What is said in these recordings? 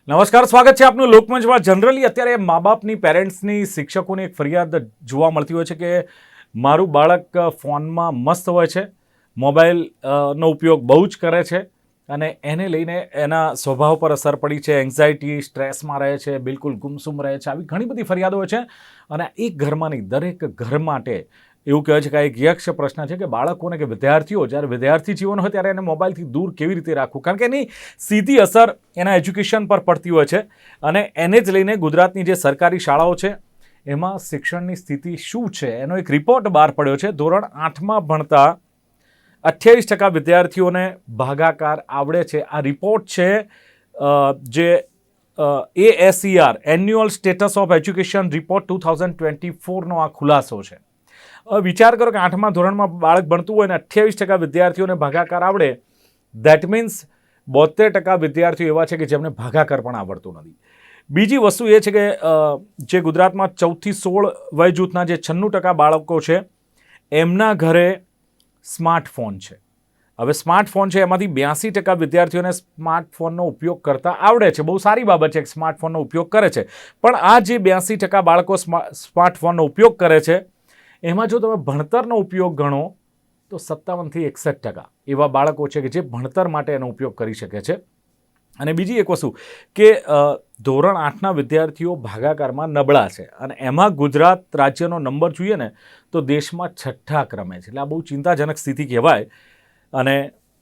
નમસ્કાર, સ્વાગત છે આપનું લોકમંચમાં. જનરલી અત્યારે મા બાપની, પેરેન્ટ્સની, શિક્ષકોની એક ફરિયાદ જોવા મળતી હોય છે કે મારું બાળક ફોનમાં મસ્ત હોય છે, મોબાઈલ નો ઉપયોગ બહુ જ કરે છે અને એને લઈને એના સ્વભાવ પર અસર પડી છે, એન્ઝાયટી, સ્ટ્રેસમાં રહે છે, બિલકુલ ગુમસુમ રહે છે. આવી ઘણી બધી ફરિયાદો હોય છે અને એક ઘરમાં નહીં, દરેક ઘર માટે એવું કહેવાય છે કે આ એક યક્ષ પ્રશ્ન છે કે બાળકોને કે વિદ્યાર્થીઓ જ્યારે વિદ્યાર્થી જીવન હોય ત્યારે એને મોબાઈલથી દૂર કેવી રીતે રાખવું, કારણ કે એની સીધી અસર એના એજ્યુકેશન પર પડતી હોય છે. અને એને જ લઈને ગુજરાતની જે સરકારી શાળાઓ છે એમાં શિક્ષણની સ્થિતિ શું છે એનો એક રિપોર્ટ બહાર પડ્યો છે. ધોરણ 8માં ભણતા 28% વિદ્યાર્થીઓને ભાગાકાર આવડે છે. આ રિપોર્ટ છે જે ASER annual status of education report 2024નો આ ખુલાસો છે. વિચાર કરો કે 8મા ધોરણમાં બાળક ભણતું હોય ને 28% વિદ્યાર્થીઓને ભાગાકાર આવડે, ધેટ મીન્સ 72% વિદ્યાર્થીઓ એવા છે કે જેમને ભાગાકાર પણ આવડતું નથી. બીજી વસ્તુ એ છે કે જે ગુજરાતમાં 14 થી 16 વય જૂથના જે 96% બાળકો છે એમના ઘરે સ્માર્ટફોન છે. હવે સ્માર્ટફોન છે એમાંથી 82% વિદ્યાર્થીઓને સ્માર્ટફોનનો ઉપયોગ કરતા આવડે છે. બહુ સારી બાબત છે કે સ્માર્ટફોનનો ઉપયોગ કરે છે, પણ આ જે 82% બાળકો સ્માર્ટફોનનો ઉપયોગ કરે છે એમાં જો તમે ભણતરનો ઉપયોગ ગણો તો 57 થી 61% એવા બાળકો છે કે જે ભણતર માટે એનો ઉપયોગ કરી શકે છે. અને બીજી એક વસ્તુ કે ધોરણ 8ના વિદ્યાર્થીઓ ભાગાકારમાં નબળા છે અને એમાં ગુજરાત રાજ્યનો નંબર જોઈએ ને તો દેશમાં 6થા ક્રમે છે. એટલે આ બહુ ચિંતાજનક સ્થિતિ કહેવાય. અને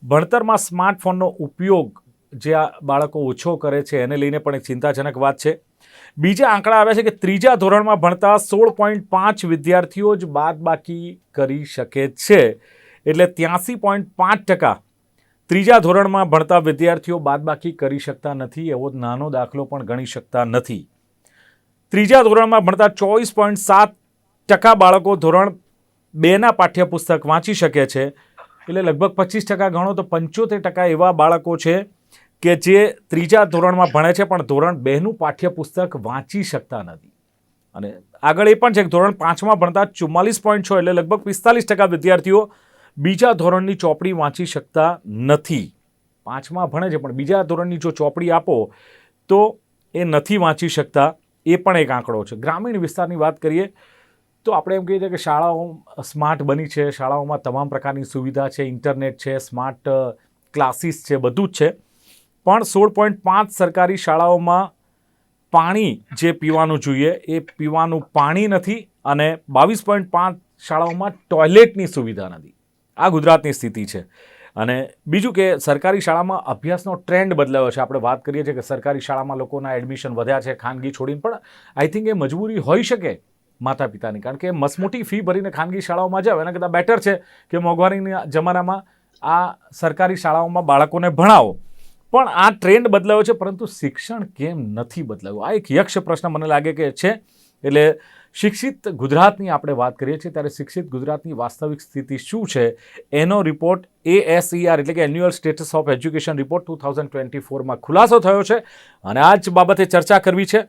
ભણતરમાં સ્માર્ટફોનનો ઉપયોગ જે આ બાળકો ઓછો કરે છે એને લઈને પણ એક ચિંતાજનક વાત છે. બીજા આંકડા આવ્યા છે કે 3જા ધોરણમાં ભણતા 16.5 વિદ્યાર્થીઓ જ બાદબાકી કરી શકે છે. એટલે 83.5% 3જા ધોરણમાં ભણતા વિદ્યાર્થીઓ બાદબાકી કરી શકતા નથી. એવો નાનો દાખલો પણ ગણી શકતા નથી. 3જા ધોરણમાં ભણતા 24.7% બાળકો ધોરણ 2ના પાઠ્યપુસ્તક વાંચી શકે છે. એટલે લગભગ 25% ગણો તો 75% એવા બાળકો છે કે જે 3જા ધોરણમાં ભણે છે પણ ધોરણ 2નું પાઠ્યપુસ્તક વાંચી શકતા નથી. અને આગળ એ પણ છે કે ધોરણ 5માં ભણતા 44.6 એટલે લગભગ 45% વિદ્યાર્થીઓ બીજા ધોરણની ચોપડી વાંચી શકતા નથી. 5માં ભણે છે પણ બીજા ધોરણની જો ચોપડી આપો તો એ નથી વાંચી શકતા. એ પણ એક આંકડો છે. ગ્રામીણ વિસ્તારની વાત કરીએ તો આપણે એમ કહીએ છીએ કે શાળાઓ સ્માર્ટ બની છે, શાળાઓમાં તમામ પ્રકારની સુવિધા છે, ઇન્ટરનેટ છે, સ્માર્ટ ક્લાસીસ છે, બધું જ છે. પણ 16.5 સરકારી શાળાઓમાં પાણી જે પીવાનું જોઈએ એ પીવાનું પાણી નથી અને 22.5 શાળાઓમાં ટોયલેટની સુવિધા નથી. આ ગુજરાતની સ્થિતિ છે. અને બીજું કે સરકારી શાળામાં અભ્યાસનો ટ્રેન્ડ બદલાયો છે. આપણે વાત કરીએ છીએ કે સરકારી શાળામાં લોકોના એડમિશન વધ્યા છે ખાનગી છોડીને, પણ આઈ થિંક એ મજબૂરી હોઈ શકે માતા પિતાની, કારણ કે મસમોટી ફી ભરીને ખાનગી શાળાઓમાં જાવ એના કરતાં બેટર છે કે મોંઘવારીના જમાનામાં આ સરકારી શાળાઓમાં બાળકોને ભણાવો. પણ આ ટ્રેન્ડ બદલાયો છે પરંતુ શિક્ષણ કેમ નથી બદલાયું? આ એક યક્ષ પ્રશ્ન મને લાગે કે છે. એટલે શિક્ષિત ગુજરાતની આપણે વાત કરીએ છીએ ત્યારે શિક્ષિત ગુજરાતની વાસ્તવિક સ્થિતિ શું છે એનો રિપોર્ટ ASER એટલે કે annual status of education report 2024માં ખુલાસો થયો છે અને આ જ બાબતે ચર્ચા કરવી છે.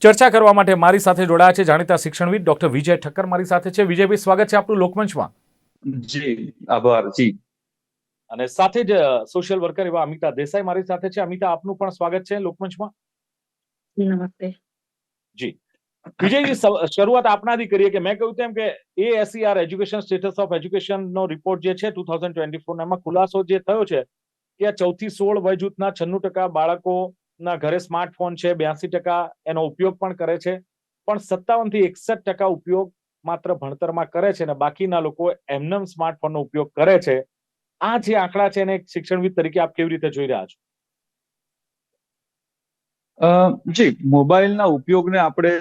ચર્ચા કરવા માટે મારી સાથે જોડાયા છે જાણીતા શિક્ષણવિદ ડોક્ટર વિજય ઠક્કર મારી સાથે છે. વિજયભાઈ, સ્વાગત છે આપનું લોકમંચમાં. જી આભાર. જી અને સાથે જ સોશિયલ વર્કર એવા અમિતા દેસાઈ મારી સાથે છે. અમિતા, આપનું પણ સ્વાગત છે લોકમંચમાં. નમસ્તે. જી વિજયજી, શરૂઆત આપનાથી કરીએ કે મેં કહ્યું તેમ કે ASER એજ્યુકેશન સ્ટેટસ ઓફ એજ્યુકેશનનો રિપોર્ટ જે છે 2024 એમાં ખુલાસો જે થયો છે કે 14 થી 16 વય જૂથના 96% બાળકોના ઘરે સ્માર્ટફોન છે, 82% એનો ઉપયોગ પણ કરે છે, પણ 57 થી 61% ઉપયોગ માત્ર ભણતરમાં કરે છે અને બાકીના લોકો એમનેમ સ્માર્ટફોનનો ઉપયોગ કરે છે. આ જે આંકડા છે એને એક શિક્ષણવિદ તરીકે આપ કેવી રીતે જોઈ રહ્યા છો? જી મોબાઈલના ઉપયોગને આપણે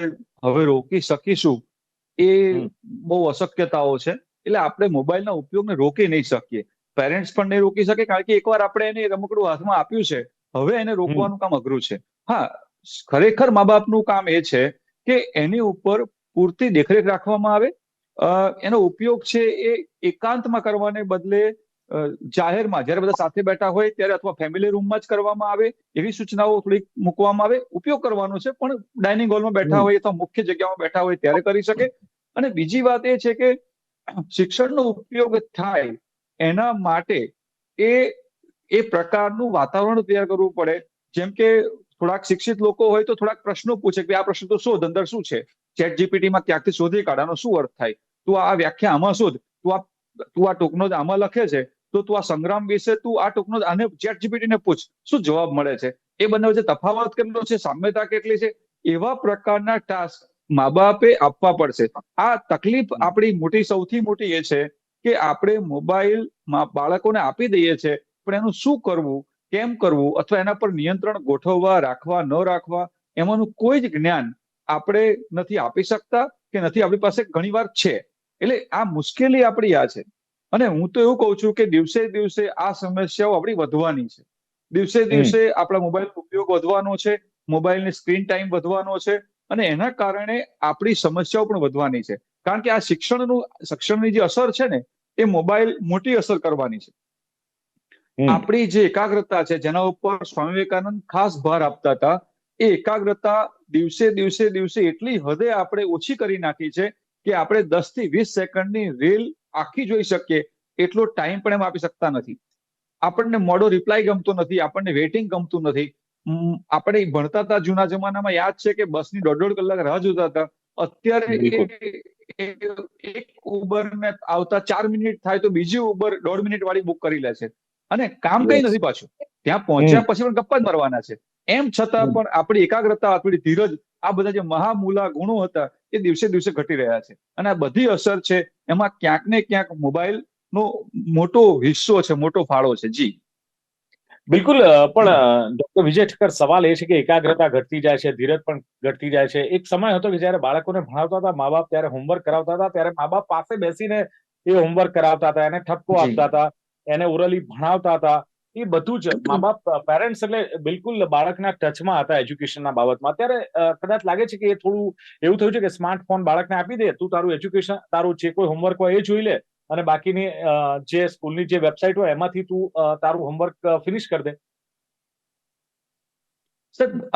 હવે રોકી શકીશું એ બહુ અશક્યતાઓ છે. એટલે આપણે મોબાઈલના ઉપયોગને રોકી નહીં શકીએ. પેરેન્ટ્સ પણ નહીં રોકી શકે, કારણ કે એકવાર આપણે એને રમકડું હાથમાં આપ્યું છે, હવે એને રોકવાનું કામ અઘરું છે. હા, ખરેખર મા બાપનું કામ એ છે કે એની ઉપર પૂરતી દેખરેખ રાખવામાં આવે. એનો ઉપયોગ છે એ એકાંતમાં કરવાને બદલે જાહેરમાં જ્યારે બધા સાથે બેઠા હોય ત્યારે અથવા ફેમિલી રૂમમાં જ કરવામાં આવે એવી સૂચનાઓ થોડીક મૂકવામાં આવે. ઉપયોગ કરવાનો છે પણ ડાઇનિંગ હોલમાં બેઠા હોય અથવા મુખ્ય જગ્યામાં બેઠા હોય ત્યારે કરી શકે. અને બીજી વાત એ છે કે શિક્ષણનો ઉપયોગ થાય એના માટે એ પ્રકારનું વાતાવરણ તૈયાર કરવું પડે. જેમ કે થોડાક શિક્ષિત લોકો હોય તો થોડાક પ્રશ્નો પૂછે કે આ પ્રશ્ન તો શોધ, અંદર શું છે, ચેટ જીપીટીમાં ક્યાંકથી શોધી કાઢવાનો શું અર્થ થાય, તું આ વ્યાખ્યા આમાં શોધ, તું આ ટૂંકનો જ આમાં લખે છે તો તું આ સંગ્રામ વિશે તું આ ટૂંકનો જ આને ચેટ જીપીટીને પૂછ, શું જવાબ મળે છે, એ બંને વચ્ચે તફાવત કેટલો છે, સામ્યતા કેટલી છે, એવા પ્રકારના ટાસ્ક મા બાપે આપવા પડશે. આ તકલીફ આપણી સૌથી મોટી એ છે કે આપણે મોબાઈલ બાળકોને આપી દઈએ છીએ, પણ એનું શું કરવું, કેમ કરવું, અથવા એના પર નિયંત્રણ ગોઠવવા, રાખવા, ન રાખવા, એમાંનું કોઈ જ જ્ઞાન આપણે નથી આપી શકતા કે નથી આપણી પાસે ઘણીવાર છે. એટલે આ મુશ્કેલી આપણી આ છે. અને હું તો એવું કહું છું કે દિવસે દિવસે આ સમસ્યાઓ આપણી વધવાની છે. દિવસે દિવસે આપણા મોબાઈલનો ઉપયોગ વધવાનો છે, મોબાઈલની સ્ક્રીન ટાઈમ વધવાનો છે, અને એના કારણે આપણી સમસ્યાઓ પણ વધવાની છે. કારણ કે આ શિક્ષણની જે અસર છે ને, એ મોબાઈલ મોટી અસર કરવાની છે. આપણી જે એકાગ્રતા છે, જેના ઉપર સ્વામી વિવેકાનંદ ખાસ ભાર આપતા હતા, એ એકાગ્રતા દિવસે દિવસે દિવસે એટલી હદે આપણે ઓછી કરી નાખી છે કે આપણે 10 થી 20 સેકન્ડની રીલ આખી જોઈ શકીએ એટલો ટાઈમ પણ એમ આપી શકતા નથી. આપણને મોડો રિપ્લાય ગમતો નથી, આપણને વેઇટિંગ ગમતું નથી. આપણે ભણતા હતા જૂના જમાનામાં, યાદ છે કે બસની 1.5 કલાક રાહ જોતા હતા. અત્યારે એક ઉબર ને આવતા 4 મિનિટ થાય તો બીજી ઉબર 1.5 મિનિટ વાળી બુક કરી લે છે, અને કામ કઈ નથી પાછું, ત્યાં પહોંચ્યા પછી પણ ગપ્પા જ મારવાના છે. એમ છતાં પણ આપણી એકાગ્રતા, આપણી ધીરજ, આ બધા જે મહામૂલા ગુણો હતા એ દિવસે દિવસે ઘટી રહ્યા છે. અને આ બધી અસર છે, એમાં ક્યાંક ને ક્યાંક મોબાઈલનો મોટો હિસ્સો છે, મોટો ફાળો છે. જી બિલકુલ. પણ ડોક્ટર વિજય ઠક્કર, સવાલ એ છે કે એકાગ્રતા ઘટતી જાય છે, ધીરજ પણ ઘટતી જાય છે. એક સમય હતો કે જયારે બાળકોને ભણાવતા હતા મા બાપ, ત્યારે હોમવર્ક કરાવતા હતા, ત્યારે મા બાપ પાસે બેસીને એ હોમવર્ક કરાવતા હતા, એને ઠપકો આપતા હતા, એને ઓરલી ભણાવતા હતા. એ બધું જ મા બાપ, પેરેન્ટ્સ એટલે બિલકુલ બાળકના ટચમાં હતા એજ્યુકેશનના બાબતમાં. અત્યારે કદાચ લાગે છે કે એ થોડું એવું થયું છે કે સ્માર્ટફોન બાળકને આપી દે, તું તારું એજ્યુકેશન, તારું જે કોઈ હોમવર્ક હોય એ જોઈ લે, અને બાકીની જે સ્કૂલની જે વેબસાઇટ હોય એમાંથી તું તારું હોમવર્ક ફિનિશ કરી દે.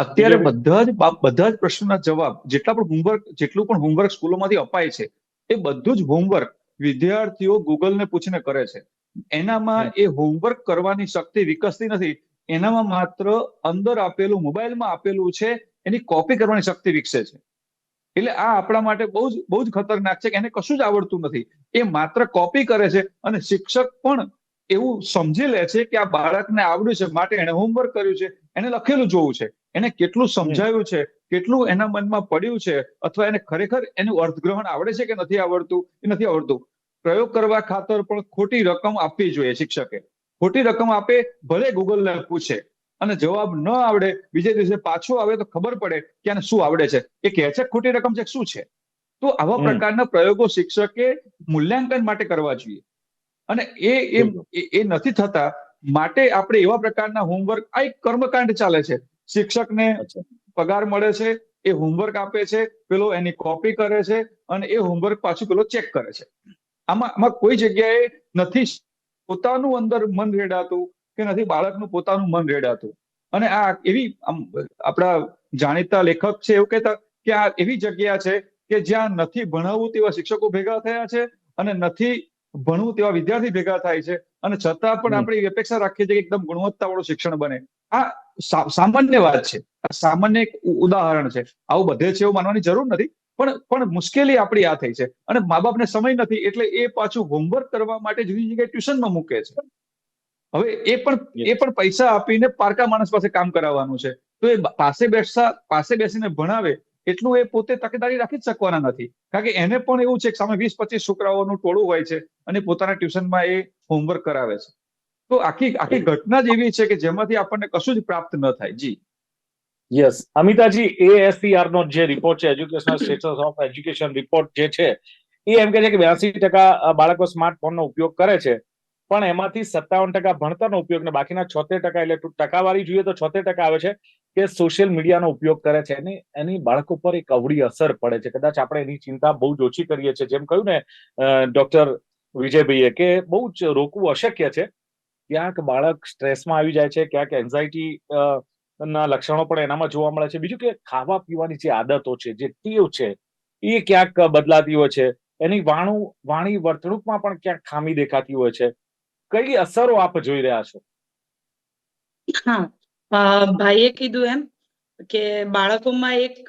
અત્યારે બધા જ પ્રશ્નોના જવાબ, જેટલું પણ હોમવર્ક સ્કૂલોમાંથી અપાય છે, એ બધું જ હોમવર્ક વિદ્યાર્થીઓ ગૂગલને પૂછીને કરે છે. એનામાં એ હોમવર્ક કરવાની શક્તિ વિકસતી નથી, એનામાં માત્ર અંદર આપેલું, મોબાઈલમાં આપેલું છે, એની કોપી કરવાની શક્તિ વિકસે છે. એટલે આ આપણા માટે બહુ જ ખતરનાક છે કે એને કશું જ આવડતું નથી, એ માત્ર કોપી કરે છે. અને શિક્ષક પણ એવું સમજી લે છે કે આ બાળકને આવડ્યું છે માટે એને હોમવર્ક કર્યું છે, એને લખેલું જોવું છે, એને કેટલું સમજાયું છે, કેટલું એના મનમાં પડ્યું છે, અથવા એને ખરેખર એનું અર્થગ્રહણ આવડે છે કે નથી આવડતું, એ નથી આવડતું. પ્રયોગ કરવા ખાતર પણ ખોટી રકમ આપવી જોઈએ શિક્ષકે. ખોટી રકમ આપે, ભલે ગૂગલને પૂછે, અને જવાબ ન આવડે, બીજે દિવસે પાછો આવે તો ખબર પડે કે આને શું આવડે છે. એ કહે છે ખોટી રકમ છે, શું છે. તો આવા પ્રકારના પ્રયોગો શિક્ષકે મૂલ્યાંકન માટે કરવા જોઈએ, અને એ નથી થતા. માટે આપણે એવા પ્રકારના હોમવર્ક, આ એક કર્મકાંડ ચાલે છે. શિક્ષકને પગાર મળે છે, એ હોમવર્ક આપે છે, પેલો એની કોપી કરે છે, અને એ હોમવર્ક પાછું પેલો ચેક કરે છે. આમાં કોઈ જગ્યાએ નથી પોતાનું અંદર મન રેડાતું, કે નથી બાળકનું પોતાનું મન રેડાતું. અને આ એવી આપણા જાણીતા લેખક છે એવું કહેતા કે આ એવી જગ્યા છે કે જ્યાં નથી ભણાવવું તેવા શિક્ષકો ભેગા થયા છે, અને નથી ભણવું તેવા વિદ્યાર્થી ભેગા થાય છે, અને છતાં પણ આપણે અપેક્ષા રાખીએ છીએ કે એકદમ ગુણવત્તાવાળું શિક્ષણ બને. આ સામાન્ય વાત છે, આ સામાન્ય એક ઉદાહરણ છે. આવું બધે છે એવું માનવાની જરૂર નથી, પણ મુશ્કેલી આપણી આ થઈ છે. અને મા બાપને સમય નથી, એટલે એ પાછું હોમવર્ક કરવા માટે જુદી જગ્યાએ ટ્યુશનમાં મૂકે છે. હવે એ પણ પૈસા આપીને પારકા માણસ પાસે કામ કરાવવાનું છે. તો એ પાસે બેસીને ભણાવે એટલું એ પોતે તકેદારી રાખી જ શકવાના નથી. કારણ કે એને પણ એવું છે કે સામે 20-25 છોકરાઓનું ટોળું હોય છે, અને પોતાના ટ્યુશનમાં એ હોમવર્ક કરાવે છે. તો આખી ઘટના જ એવી છે કે જેમાંથી આપણને કશું જ પ્રાપ્ત ન થાય. જી યસ, અમિતાજી, ASCR નો જે રિપોર્ટ છે, educational status of education report જે છે, એ એમ કહે છે કે 82% બાળકો સ્માર્ટફોનનો ઉપયોગ કરે છે, પણ એમાંથી 57% ભણતરનો ઉપયોગ, ને બાકીના 76%, એટલે ટકાવારી જોઈએ તો 76% આવે છે કે સોશિયલ મીડિયાનો ઉપયોગ કરે છે. એની બાળકો પર એક અવળી અસર પડે છે. કદાચ આપણે એની ચિંતા બહુ જ ઓછી કરીએ છીએ. જેમ કહ્યું ને ડોક્ટર વિજયભાઈએ, કે બહુ જ રોકવું અશક્ય છે. ક્યાંક બાળક સ્ટ્રેસમાં આવી જાય છે, ક્યાંક એન્ઝાયટી ના લક્ષણો પણ એનામાં જોવા મળે છે. બીજું કે ખાવા પીવાની જે આદતો છે, જે ટેવ છે, એ ક્યાંક બદલાતી હોય છે. એની વાણી વર્તણૂકમાં પણ ક્યાંક ખામી દેખાતી હોય છે. કઈ અસરો આપ જોઈ રહ્યા છો? હા, ભાઈએ કીધું એમ કે બાળકોમાં એક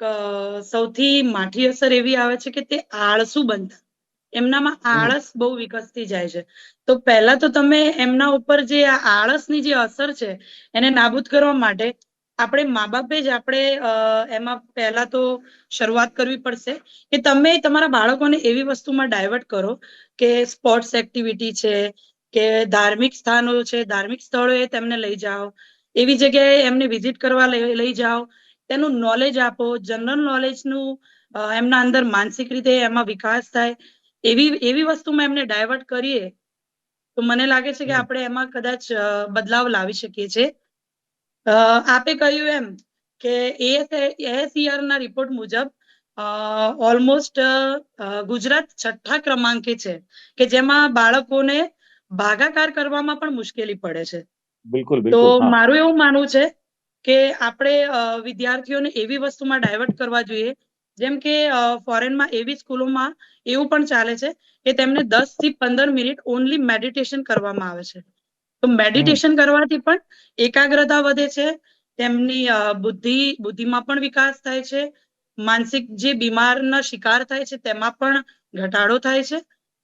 સૌથી માઠી અસર એવી આવે છે કે તે આળસુ બનતા, એમનામાં આળસ બહુ વિકસતી જાય છે. તો પહેલા તો તમે એમના ઉપર જે આ આળસની જે અસર છે એને નાબૂદ કરવા માટે આપણે મા બાપે જ આપણે એમાં પહેલા તો શરૂઆત કરવી પડશે કે તમે તમારા બાળકોને એવી વસ્તુમાં ડાયવર્ટ કરો કે સ્પોર્ટ્સ એક્ટિવિટી છે, કે ધાર્મિક સ્થાનો છે, ધાર્મિક સ્થળોએ તેમને લઈ જાઓ, એવી જગ્યાએ એમને વિઝિટ કરવા લઈ જાઓ, તેનું નોલેજ આપો, જનરલ નોલેજનું એમના અંદર માનસિક રીતે એમાં વિકાસ થાય, એવી એવી વસ્તુમાં એમને ડાયવર્ટ કરીએ તો મને લાગે છે કે આપણે એમાં કદાચ બદલાવ લાવી શકીએ છીએ. આપે કહ્યું એમ કે ASER ના રિપોર્ટ મુજબ ઓલમોસ્ટ ગુજરાત 6ઠ્ઠા ક્રમાંકે છે કે જેમાં બાળકોને ભાગાકાર કરવામાં પણ મુશ્કેલી પડે છે. બિલકુલ તો બિલકુલ. હા, મારું એવું માનવું છે કે આપણે વિદ્યાર્થીઓને એવી વસ્તુમાં ડાયવર્ટ કરવા જોઈએ, જેમ કે ફોરેનમાં એવી સ્કૂલોમાં એવું પણ ચાલે છે કે તેમને 10 થી 15 મિનિટ ઓનલી મેડિટેશન કરવામાં આવે છે. તો મેડિટેશન કરવાથી પણ એકાગ્રતા વધે છે, તેમની બુદ્ધિમાં પણ વિકાસ થાય છે, માનસિક જે બીમારના શિકાર થાય છે તેમાં પણ ઘટાડો થાય છે.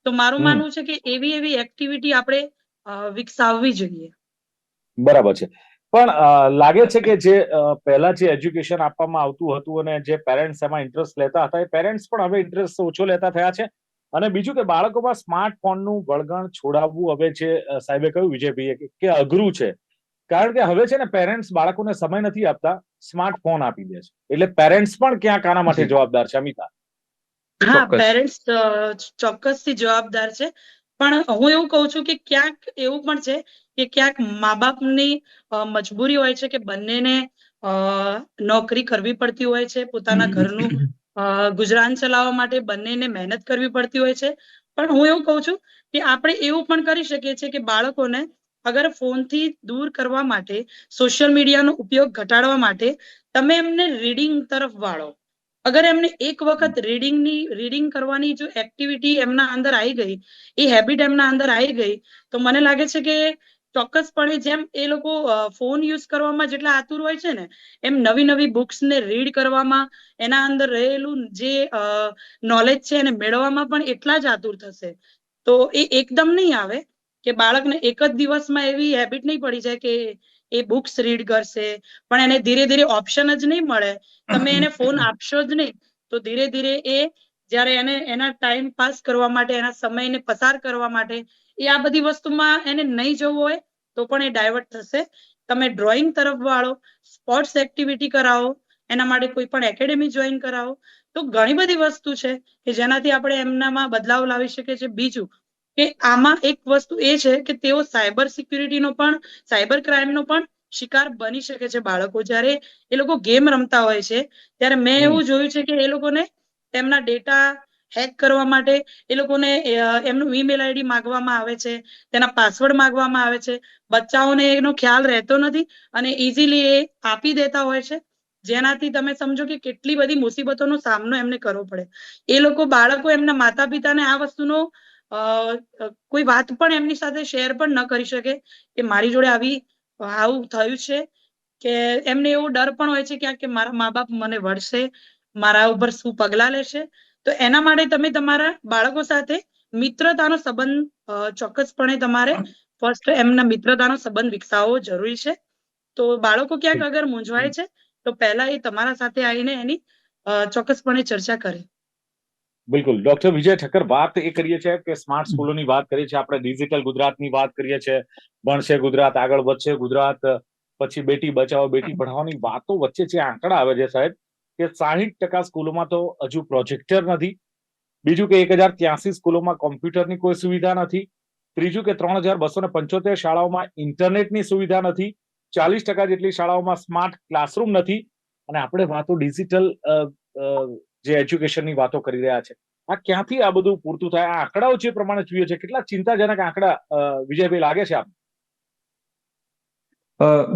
તો મારું માનવું છે કે એવી એવી એક્ટિવિટી આપણે વિકસાવવી જોઈએ. બરાબર છે. પણ લાગે છે કે જે પહેલા જે એજ્યુકેશન આપવામાં આવતું હતું અને જે પેરેન્ટ્સ એમાં ઇન્ટરેસ્ટ લેતા હતા, એ પેરેન્ટ્સ પણ હવે ઇન્ટરેસ્ટ ઓછો લેતા થયા છે. અને બીજું કે બાળકોમાં સ્માર્ટફોનનું વળગણ છોડાવવું હવે જે સાહેબે કહ્યું વિજયભાઈએ કે અઘરું છે. કારણ કે હવે છે ને પેરેન્ટ્સ બાળકોને સમય નથી આપતા, સ્માર્ટફોન આપી દે છે. એટલે પેરેન્ટ્સ પણ ક્યાંક આના માટે જી, જવાબદાર છે, અમિતા. હા, ચોક્કસ. પેરેન્ટ્સ ચોક્કસથી જવાબદાર છે. પણ હું એવું કહું છું કે ક્યાંક એવું પણ છે કે ક્યાંક મા બાપની મજબૂરી હોય છે કે બંનેને નોકરી કરવી પડતી હોય છે, પોતાના ઘરનું ગુજરાન ચલાવવા માટે બંનેને મહેનત કરવી પડતી હોય છે. પણ હું એવું કહું છું કે આપણે એવું પણ કરી શકીએ છીએ કે બાળકોને અગર ફોનથી દૂર કરવા માટે, સોશિયલ મીડિયાનો ઉપયોગ ઘટાડવા માટે તમે એમને રીડિંગ તરફ વાળો. અગર એમને એક વખત રીડિંગ કરવાની જો એક્ટિવિટી એમના અંદર આવી ગઈ, એ હેબિટ એમના અંદર આવી ગઈ, તો મને લાગે છે કે ચોક્કસપણે જેમ એ લોકો ફોન યુઝ કરવામાં જેટલા આતુર હોય છે ને, એમ નવી નવી બુક્સને રીડ કરવામાં, એના અંદર રહેલું જે નોલેજ છે એને મેળવવામાં પણ એટલા જ આતુર થશે. તો એ એકદમ નહીં આવે કે બાળકને એક જ દિવસમાં એવી હેબિટ નહીં પડી જાય કે એ બુક્સ રીડ કરશે, પણ એને ધીરે ધીરે ઓપ્શન જ નહીં મળે, તમે એને ફોન આપશો જ નહીં, તો ધીરે ધીરે એ જ્યારે એને એના ટાઈમ પાસ કરવા માટે, એના સમયને પસાર કરવા માટે એ આ બધી વસ્તુમાં એને નહીં જવું હોય તો પણ એ ડાયવર્ટ થશે. તમે ડ્રોઈંગ તરફ વાળો, સ્પોર્ટ્સ એક્ટિવિટી કરાવો, એના માટે કોઈ પણ એકેડેમી જોઈન કરાવો, તો ઘણી બધી વસ્તુ છે કે જેનાથી આપણે એમનામાં બદલાવ લાવી શકીએ છીએ. બીજું કે આમાં એક વસ્તુ એ છે કે તેઓ સાયબર સિક્યુરિટીનો પણ, સાયબર ક્રાઇમનો પણ શિકાર બની શકે છે. બાળકો જ્યારે એ લોકો ગેમ રમતા હોય છે ત્યારે મેં એવું જોયું છે કે એ લોકોને તેમના ડેટા હેક કરવા માટે એ લોકોને એમનું ઈમેલ આઈડી માંગવામાં આવે છે, તેના પાસવર્ડ માંગવામાં આવે છે. બચ્ચાઓને એનો ખ્યાલ રહેતો નથી અને ઇઝીલી એ આપી દેતા હોય છે, જેનાથી તમે સમજો કે કેટલી બધી મુસીબતોનો સામનો એમને કરવો પડે. એ લોકો બાળકો એમના માતા પિતાને આ વસ્તુનો કોઈ વાત પણ એમની સાથે શેર પણ ન કરી શકે કે મારી જોડે આવું થયું છે, કે એમને એવો ડર પણ હોય છે ક્યાંક કે મારા મા બાપ મને વળશે, મારા ઉપર શું પગલા લેશે. તો એના માટે તમે તમારા બાળકો સાથે મિત્રતાનો સંબંધ ચોક્કસપણે તમારે ફર્સ્ટ એમના મિત્રતાનો સંબંધ વિકસાવવો જરૂરી છે. તો બાળકો ક્યાંક અગર મૂંઝવાય છે તો પહેલા એ તમારા સાથે આવીને એની ચોક્કસપણે ચર્ચા કરે. બિલકુલ. ડોક્ટર વિજય ઠક્કર, વાત એ કરીએ છીએ કે સ્માર્ટ સ્કૂલોની વાત કરીએ છીએ, આપણે ડિજિટલ ગુજરાતની વાત કરીએ છીએ, ભણશે ગુજરાત, આગળ વધશે ગુજરાત, પછી બેટી બચાવો બેટી પઢાઓની વાતો વચ્ચે જે આંકડા આવે છે સાહેબ, કે 60% સ્કૂલોમાં તો હજુ પ્રોજેક્ટર નથી. બીજું કે 1083 સ્કૂલોમાં કોમ્પ્યુટરની કોઈ સુવિધા નથી. ત્રીજું કે 3275 શાળાઓમાં ઇન્ટરનેટની સુવિધા નથી. 40% જેટલી શાળાઓમાં સ્માર્ટ ક્લાસરૂમ નથી. અને આપણે વાતો ડિજિટલ જે એજ્યુકેશનની વાતો કરી રહ્યા છે. આ ક્યાંથી આ બધું પૂરતું થાય? આ આંકડાઓ જે પ્રમાણે જોઈએ છે, કેટલા ચિંતાજનક આંકડા વિજયભાઈ લાગે છે આપ?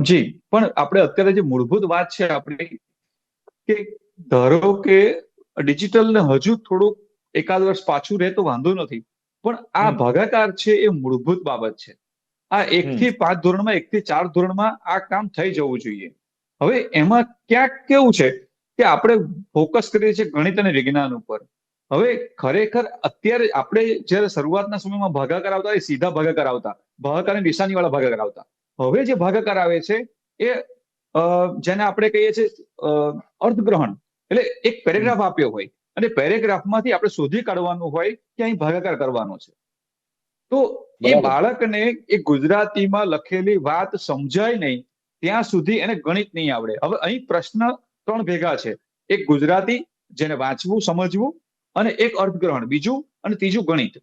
જી, પણ આપણે અત્યારે જે મૂળભૂત વાત છે આપણી, કે ધારો કે ડિજિટલ ને હજુ થોડુંક એકાદ વર્ષ પાછું રહે તો વાંધો નથી, પણ આ ભાગાકાર છે એ મૂળભૂત બાબત છે. આ 1 થી 5 ધોરણમાં, 1 થી 4 ધોરણમાં આ કામ થઈ જવું જોઈએ. હવે એમાં ક્યાંક કેવું છે કે આપણે ફોકસ કરીએ છીએ ગણિત અને વિજ્ઞાન ઉપર. હવે ખરેખર અત્યારે આપણે જયારે શરૂઆતના સમયમાં ભાગાકાર આવતા એ સીધા ભાગાકાર આવતા, ભાગાકારની નિશાની વાળા ભાગાકાર આવતા. હવે જે ભાગાકાર આવે છે એ જેને આપણે કહીએ છીએ અર્થગ્રહણ, એટલે એક પેરેગ્રાફ આપ્યો હોય અને પેરેગ્રાફમાંથી આપણે શોધી કાઢવાનું હોય કે અહીં ભાગાકાર કરવાનો છે. તો એ બરાબર. બાળકને એ ગુજરાતીમાં લખેલી વાત સમજાય નહીં ત્યાં સુધી એને ગણિત નહીં આવડે. હવે અહીં પ્રશ્ન 3 ભેગા છે, એક ગુજરાતી જેને વાંચવું સમજવું, અને એક અર્થગ્રહણ બીજું, અને ત્રીજું ગણિત.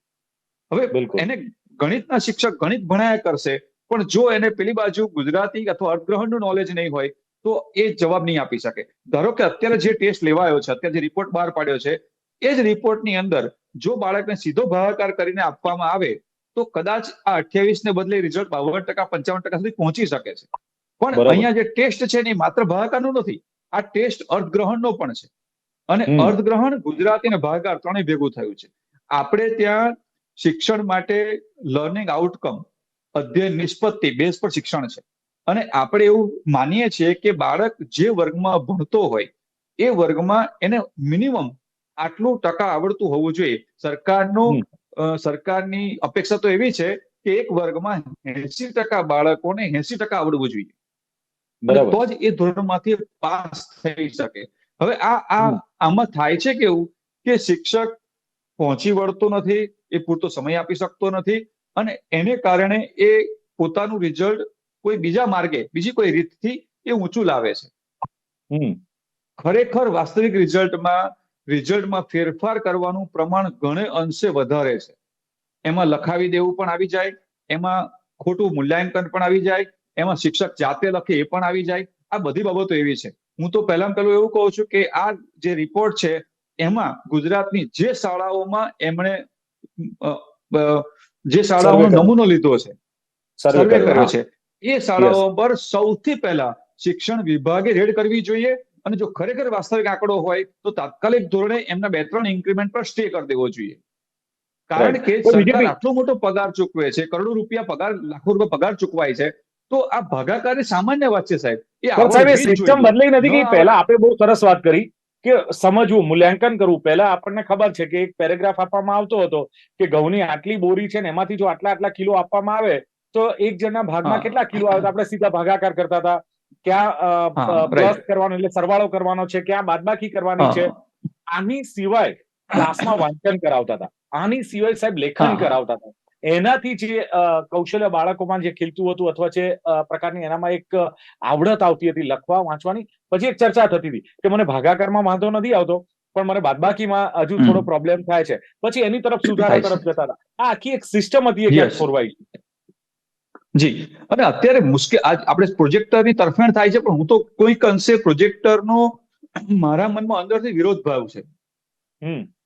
હવે બિલકુલ. એને ગણિતના શિક્ષક ગણિત ભણાયા કરશે, પણ જો એને પેલી બાજુ ગુજરાતી અથવા અર્થગ્રહણનું નોલેજ નહીં હોય તો એ જવાબ નહીં આપી શકે. ધારો કે અત્યારે જે ટેસ્ટ લેવાયો છે, અત્યારે જે રિપોર્ટ બહાર પાડ્યો છે, એ જ રિપોર્ટની અંદર જો બાળકને સીધો ભાગાકાર કરીને આપવામાં આવે તો કદાચ આ 28 ને બદલે રિઝલ્ટ 52% 55% સુધી પહોંચી શકે છે. પણ બરાબર. અહીંયા જે ટેસ્ટ છે એ માત્ર ભાગાકારનું નથી, આ ટેસ્ટ અર્થગ્રહણનો પણ છે. અને અર્થગ્રહણ, ગુજરાતી અને ભાગાકાર ત્રણેય ભેગું થયું છે. આપણે ત્યાં શિક્ષણ માટે લર્નિંગ આઉટકમ, અધ્યયન નિષ્પત્તિ બેઝ પર શિક્ષણ છે. અને આપણે એવું માનીએ છીએ કે બાળક જે વર્ગમાં ભણતો હોય એ વર્ગમાં એને મિનિમમ આટલું ટકા આવડતું હોવું જોઈએ. સરકારની અપેક્ષા તો એવી છે કે એક વર્ગમાં 80% બાળકોને 80% આવડવું જોઈએ, બરાબર. તો જ એ ધોરણમાંથી પાસ થઈ શકે. હવે આમાં થાય છે કેવું કે શિક્ષક પહોંચી વળતો નથી, એ પૂરતો સમય આપી શકતો નથી, અને એને કારણે એ પોતાનું રિઝલ્ટ કોઈ બીજા માર્ગે, બીજી કોઈ રીતથી એ ઊંચું લાવે છે. ખરેખર વાસ્તવિક રિઝલ્ટમાં ફેરફાર કરવાનું પ્રમાણ ઘણે અંશે વધારે છે. એમાં લખાવી દેવું પણ આવી જાય, એમાં ખોટું મૂલ્યાંકન પણ આવી જાય, એમાં શિક્ષક જાતે લખે એ પણ આવી જાય. આ બધી બાબતો એવી છે. હું તો પહેલું એવું કહું છું કે આ જે રિપોર્ટ છે એમાં ગુજરાતની જે શાળાઓમાં એમણે જે શાળાઓનો નમૂનો લીધો છે, સર્વે કર્યો છે, એ શાળાઓ પર સૌથી પહેલા શિક્ષણ વિભાગે રેડ કરવી જોઈએ. અને જો ખરેખર વાસ્તવિક આંકડો હોય તો તાત્કાલિક ધોરણે એમના 2-3 ઇન્ક્રીમેન્ટ પર સ્ટે કરી દેવો જોઈએ. કારણ કે સરકાર આટલો મોટો પગાર ચૂકવે છે, કરોડો રૂપિયા પગાર, લાખો રૂપિયા પગાર ચૂકવાય છે, તો આ ભાગાકાર એ સામાન્ય વાત છે સાહેબ. સાહેબ સિસ્ટમ બદલાઈ નથી ગઈ. પહેલા આપણે બહુ સરસ વાત કરી કે સમજવું, મૂલ્યાંકન કરવું. પહેલા આપણને ખબર છે કે એક પેરેગ્રાફ આપવામાં આવતો હતો કે ઘઉંની આટલી બોરી છે ને એમાંથી જો આટલા કિલો આપવામાં આવે તો એક જણના ભાગમાં કેટલા કિલો આવે, આપણે સીધા ભાગાકાર કરતા હતા. ક્યાં પ્લસ કરવાનો એટલે સરવાળો કરવાનો છે, ક્યાં બાદબાકી કરવાની છે. આની સિવાય ક્લાસમાં વાંચન કરાવતા હતા, આની સિવાય સાહેબ લેખન કરાવતા હતા. એનાથી જે કૌશલ્ય બાળકોમાં જે ખીલતું હતું અથવા જે પ્રકારની એનામાં એક આવડત આવતી હતી લખવા વાંચવાની, પછી એક ચર્ચા થતી હતી કે મને ભાગાકારમાં વાંધો નથી આવતો પણ મને બાદબાકીમાં હજુ થોડો પ્રોબ્લેમ થાય છે, પછી એની તરફ સુધારા તરફ જતા હતા. આ આખી એક સિસ્ટમ હતી એ ક્યાંક ખોરવાઈ. જી, અને અત્યારે મુશ્કેલ આપણે પ્રોજેક્ટરની તરફેણ થાય છે, પણ હું તો કોઈક અંશે પ્રોજેક્ટરનો મારા મનમાં અંદરથી વિરોધ ભાવ છે.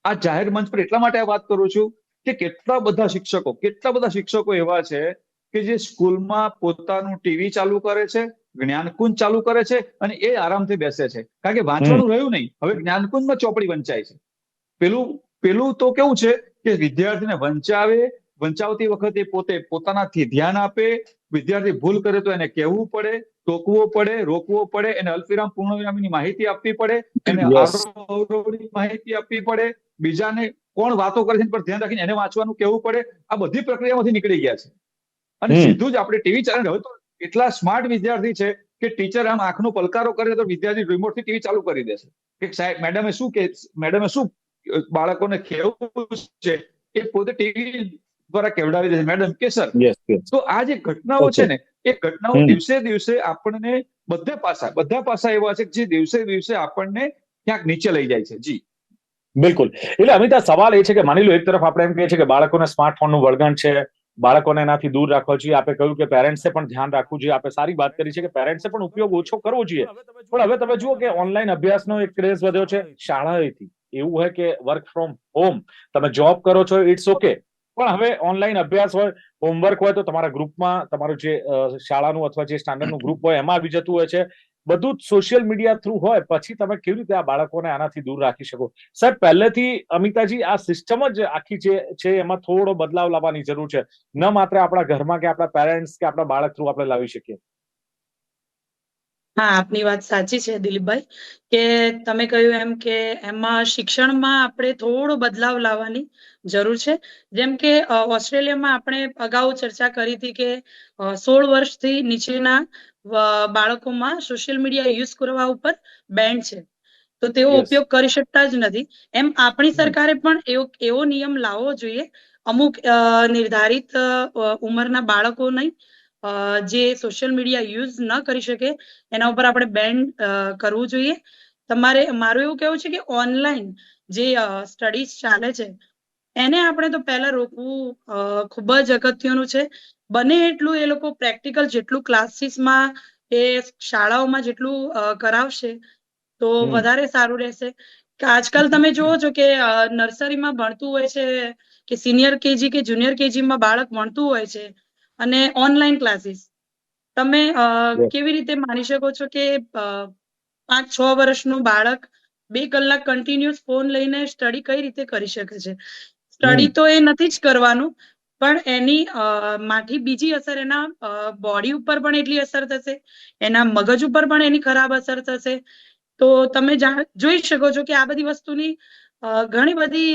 આ જાહેર મંચ પર એટલા માટે વાત કરું છું કે કેટલા બધા શિક્ષકો એવા છે કે જે સ્કૂલમાં પોતાનું ટીવી ચાલુ કરે છે, જ્ઞાનકુંજ ચાલુ કરે છે, અને એ આરામથી બેસે છે. કારણ કે વાંચવાનું રહ્યું નહીં, હવે જ્ઞાનકુંજમાં ચોપડી વંચાય છે. પેલું તો કેવું છે કે વિદ્યાર્થીને વંચાવતી વખતે પોતે પોતાનાથી ધ્યાન આપે, વિદ્યાર્થી ભૂલ કરે તો એને કહેવું પડે, ટોકવો પડે, રોકવો પડે, એને અલ્પવિરામ પૂર્ણવિરામની માહિતી આપવી પડે, એને અવરોધની માહિતી આપવી પડે, બીજાને કોણ વાતો કરે છે પર ધ્યાન રાખીને એને વાંચવાનું કહેવું પડે. આ બધી પ્રક્રિયામાંથી નીકળી ગયા છે અને સીધું જ આપણે ટીવી ચાલે. હવે તો એટલા સ્માર્ટ વિદ્યાર્થી છે કે ટીચર આમ આંખનો પલકારો કરે તો વિદ્યાર્થી રિમોટથી ટીવી ચાલુ કરી દેશે કે સાહેબ મેડમે શું બાળકોને કહેવું છે એ પોતે ટીવી દ્વારા કેવડાવી દે છે, મેડમ કે સર. તો આ જે ઘટનાઓ છે ને એ ઘટનાઓ દિવસે દિવસે આપણને બધા પાસા એવા છે જે દિવસે દિવસે આપણને ક્યાંક નીચે લઈ જાય છે. જી બિલકુલ. એટલે અમિતા, સવાલ એ છે કે માની લો એક તરફ આપણે એમ કહીએ છીએ કે બાળકોને સ્માર્ટફોનનું વળગણ છે, બાળકોને એનાથી દૂર રાખવા જોઈએ. આપણે કહ્યું કે પેરેન્ટ્સે પણ ધ્યાન રાખવું જોઈએ. આપણે સારી વાત કરી છે કે પેરેન્ટ્સે પણ ઉપયોગ ઓછો કરવો જોઈએ. પણ હવે તમે જુઓ કે ઓનલાઈન અભ્યાસનો એક ક્રેઝ વધ્યો છે શાળાએથી. એવું હોય કે વર્ક ફ્રોમ હોમ, તમે જોબ કરો છો, ઇટ્સ ઓકે, પણ હવે ઓનલાઈન અભ્યાસ હોય, હોમવર્ક હોય તો તમારા ગ્રુપમાં તમારું જે શાળાનું અથવા જે સ્ટાન્ડર્ડનું ગ્રુપ હોય એમાં આવી જતું હોય છે. બધું જ સોશિયલ મીડિયા થ્રુ હોય, પછી તમે કેવી રીતે આ બાળકોને આનાથી દૂર રાખી શકો? સાહેબ, પહેલેથી અમિતાજી આ સિસ્ટમ જ આખી જે છે એમાં થોડો બદલાવ લાવવાની જરૂર છે, ન માત્ર આપણા ઘરમાં કે આપણા પેરેન્ટ્સ કે આપણા બાળક થ્રુ આપણે લાવી શકીએ. હા, આપની વાત સાચી છે દિલીપભાઈ, કે તમે કહ્યું એમ કે એમાં શિક્ષણમાં આપણે થોડો બદલાવ લાવવાની જરૂર છે. જેમ કે ઓસ્ટ્રેલિયામાં આપણે અગાઉ ચર્ચા કરી હતી કે 16 વર્ષથી નીચેના બાળકોમાં સોશિયલ મીડિયા યુઝ કરવા ઉપર બેન છે, તો તેઓ યસ. ઉપયોગ કરી શકતા જ નથી. એમ આપણી સરકારે પણ એવો નિયમ લાવવો જોઈએ, અમુક નિર્ધારિત ઉંમરના બાળકો નહીં જે સોશિયલ મીડિયા યુઝ ન કરી શકે એના ઉપર આપણે બેન કરવું જોઈએ. મારું એવું કેવું છે કે ઓનલાઈન જે સ્ટડીઝ ચાલે છે એને આપણે તો પહેલા રોકવું ખૂબ જ અગત્યનું છે. બને એટલું એ લોકો પ્રેક્ટિકલ જેટલું ક્લાસીસમાં એ શાળાઓમાં જેટલું કરાવશે તો વધારે સારું રહેશે. કે આજકાલ તમે જુઓ છો કે નર્સરીમાં ભણતું હોય છે કે સિનિયર કેજી કે જુનિયર કેજીમાં બાળક ભણતું હોય છે અને ઓનલાઈન ક્લાસીસ તમે Yes. કેવી રીતે માની શકો છો કે 5-6 વર્ષનું બાળક 2 કલાક કન્ટિન્યુઅસ ફોન લઈને સ્ટડી કઈ રીતે કરી શકે છે? સ્ટડી તો એ નથી જ કરવાનું, પણ એની માથી બીજી અસર એના બોડી ઉપર પણ એટલી અસર થશે, એના મગજ ઉપર પણ એની ખરાબ અસર થશે. તો તમે જોઈ શકો છો કે આ બધી વસ્તુની ઘણી બધી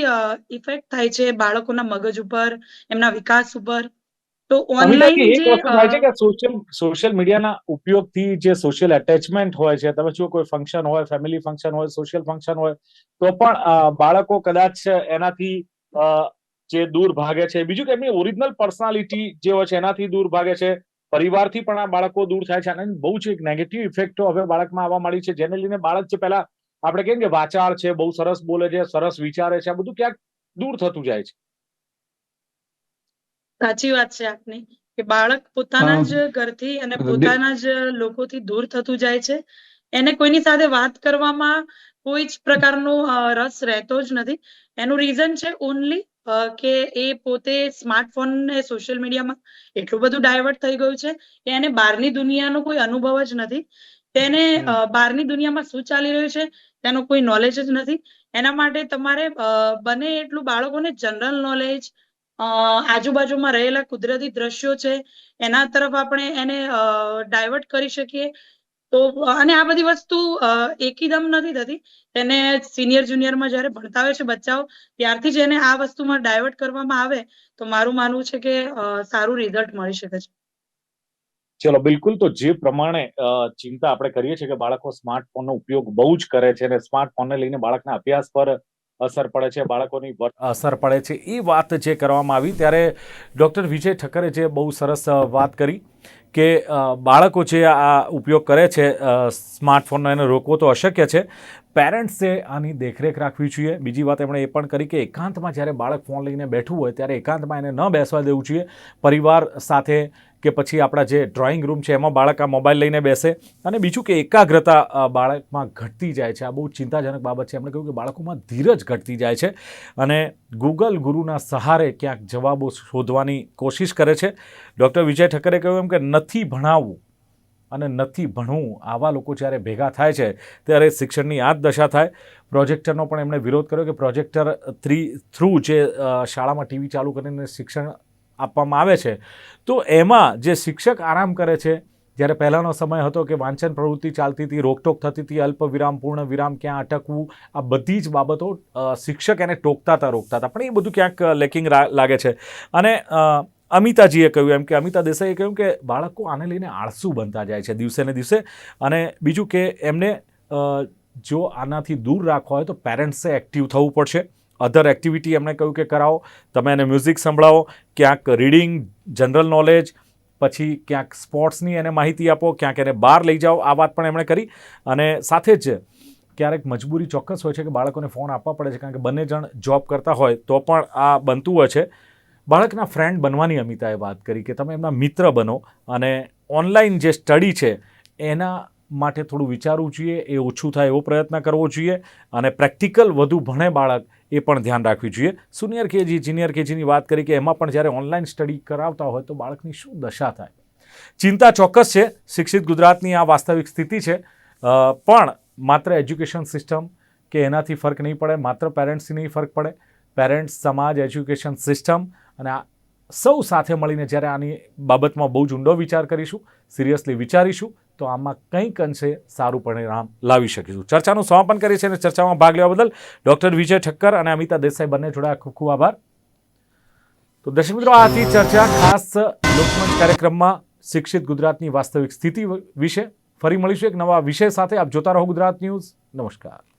ઇફેક્ટ થાય છે બાળકોના મગજ ઉપર, એમના વિકાસ ઉપર. તો ઓનલાઈન અમિતાજી, એક જે વસ્તુ થાય છે કે સોશિયલ મીડિયાના ઉપયોગથી જે સોશિયલ એટેચમેન્ટ હોય છે, તમે જો કોઈ ફંક્શન હોય, ફેમિલી ફંક્શન હોય, સોશિયલ ફંક્શન હોય, તો પણ બાળકો કદાચ એનાથી અ, જે દૂર ભાગે છે. બીજું કે એમની ઓરિજિનલ પર્સનાલિટી જે હોય છે એનાથી દૂર ભાગે છે. પરિવારથી પણ આ બાળકો દૂર થાય છે અને બહુ જ એક નેગેટિવ ઇફેક્ટો હવે બાળકમાં આવવા મળી છે, જેને લઈને બાળક જે પહેલા આપણે કહીએ કે વાચાળ છે, બહુ સરસ બોલે છે, સરસ વિચારે છે, આ બધું ક્યાંક દૂર થતું જાય છે. સાચી વાત છે આપની, કે બાળક પોતાના જ ઘરથી અને પોતાના જ લોકોથી દૂર થતું જાય છે. એને કોઈની સાથે વાત કરવામાં કોઈ જ પ્રકારનો રસ રહેતો જ નથી. એનું રીઝન છે ઓનલી કે એ પોતે સ્માર્ટફોન ને સોશિયલ મીડિયામાં એટલું બધું ડાયવર્ટ થઈ ગયું છે કે એને બહારની દુનિયાનો કોઈ અનુભવ જ નથી. તેને બહારની દુનિયામાં શું ચાલી રહ્યું છે તેનો કોઈ નોલેજ જ નથી. એના માટે તમારે બને એટલું બાળકોને જનરલ નોલેજ, આજુબાજુમાં રહેલા કુદરતી દ્રશ્યો છે એના તરફ આપણે એને ડાયવર્ટ કરી શકીએ. તો અને આ બધી વસ્તુ એકદમ નથી થતી. તેને સિનિયર જુનિયરમાં જયારે ભણતા હોય છે બચ્ચાઓ, ત્યારથી જ એને આ વસ્તુમાં ડાયવર્ટ કરવામાં આવે તો મારું માનવું છે કે સારું રિઝલ્ટ મળી શકે છે. ચલો, બિલકુલ. તો જે પ્રમાણે ચિંતા આપણે કરીએ છીએ કે બાળકો સ્માર્ટફોનનો ઉપયોગ બહુ જ કરે છે અને સ્માર્ટફોનને લઈને બાળકના અભ્યાસ પર અસર પડે છે, બાળકોની અસર પડે છે, એ વાત જે કરવામાં આવી ત્યારે ડૉક્ટર વિજય ઠક્કરે જે બહુ સરસ વાત કરી કે બાળકો જે આ ઉપયોગ કરે છે સ્માર્ટફોનનો, એને રોકવો તો અશક્ય છે. પેરેન્ટ્સે આની દેખરેખ રાખવી જોઈએ. બીજી વાત એમણે એ પણ કરી કે એકાંતમાં જ્યારે બાળક ફોન લઈને બેઠું હોય ત્યારે એકાંતમાં એને ન બેસવા દેવું જોઈએ. પરિવાર સાથે કે પછી આપણા જે ડ્રોઈંગ રૂમ છે એમાં બાળક આ મોબાઈલ લઈને બેસે. અને બીજું કે એકાગ્રતા બાળકમાં ઘટતી જાય છે. આ બહુ ચિંતાજનક બાબત છે. એમણે કહ્યું કે બાળકોમાં ધીરજ ઘટતી જાય છે અને ગૂગલ ગુરુના સહારે ક્યાંક જવાબો શોધવાની કોશિશ કરે છે. ડૉક્ટર વિજય ઠક્કરે કહ્યું એમ કે નથી ભણાવવું અને નથી ભણવું, આવા લોકો જ્યારે ભેગા થાય છે ત્યારે શિક્ષણની આ જ દશા થાય. પ્રોજેક્ટરનો પણ એમણે વિરોધ કર્યો કે પ્રોજેક્ટર થ્રુ જે શાળામાં ટીવી ચાલુ કરીને શિક્ષણ આપવામાં આવે છે તો એમાં જે શિક્ષક આરામ કરે છે, જ્યારે પહેલાંનો સમય હતો કે વાંચન પ્રવૃત્તિ ચાલતી હતી, રોકટોક થતી હતી, અલ્પ વિરામ, પૂર્ણ વિરામ, ક્યાં અટકવું, આ બધી જ બાબતો શિક્ષક એને રોકતા હતા. પણ એ બધું ક્યાંક લેકિંગ લાગે છે. અને અમિતાજીએ કહ્યું એમ કે અમિતા દેસાઈએ કહ્યું કે બાળકો આને લઈને આળસુ બનતા જાય છે દિવસે ને દિવસે. અને બીજું કે એમને જો આનાથી દૂર રાખવા હોય તો પેરેન્ટ્સે એક્ટિવ થવું પડશે. અધર એક્ટિવિટી એમણે કહ્યું કે કરાવો, તમે એને મ્યુઝિક સંભળાવો, ક્યાંક રીડિંગ, જનરલ નોલેજ, પછી ક્યાંક સ્પોર્ટ્સની એને માહિતી આપો, ક્યાંક એને બહાર લઈ જાઓ. આ વાત પણ એમણે કરી. અને સાથે જ ક્યારેક મજબૂરી ચોક્કસ હોય છે કે બાળકોને ફોન આપવા પડે છે, કારણ કે બંને જણ જોબ કરતા હોય તો પણ આ બનતું હોય છે. બાળકના ફ્રેન્ડ બનવાની અમિતાએ વાત કરી કે તમે એમના મિત્ર બનો અને ઓનલાઈન જે સ્ટડી છે એના માટે થોડું વિચારવું જોઈએ, એ ઓછું થાય એવો પ્રયત્ન કરવો જોઈએ અને પ્રેક્ટિકલ વધુ ભણે બાળક એ પણ ધ્યાન રાખવી જોઈએ. સિનિયર કેજી, જુનિયર કેજીની વાત કરી કે એમાં પણ જ્યારે ઓનલાઈન સ્ટડી કરાવતા હોય તો બાળકની શું દશા થાય. ચિંતા ચોક્કસ છે. શિક્ષિત ગુજરાતની આ વાસ્તવિક સ્થિતિ છે. પણ માત્ર એજ્યુકેશન સિસ્ટમ કે એનાથી ફરક નહીં પડે, માત્ર પેરેન્ટ્સથી નહીં ફરક પડે. પેરેન્ટ્સ, સમાજ, એજ્યુકેશન સિસ્ટમ અને આ સૌ સાથે મળીને જ્યારે આની બાબતમાં બહુ જ ઊંડો વિચાર કરીશું, સિરિયસલી વિચારીશું, તો આમાં કંઈક અંશે સારું પરિણામ લાવી શકીશું. ચર્ચાનું સમાપન કરીએ છીએ અને ચર્ચામાં ભાગ લેવા બદલ ડૉક્ટર વિજય ઠક્કર અને અમિતા દેસાઈ બંને જોડાયા, ખૂબ ખૂબ આભાર. તો દર્શક મિત્રો, આ હતી ચર્ચા ખાસ લોકમંચ કાર્યક્રમમાં શિક્ષિત ગુજરાતની વાસ્તવિક સ્થિતિ વિશે. ફરી મળીશું એક નવા વિષય સાથે. આપ જોતા રહો ગુજરાત ન્યૂઝ. નમસ્કાર.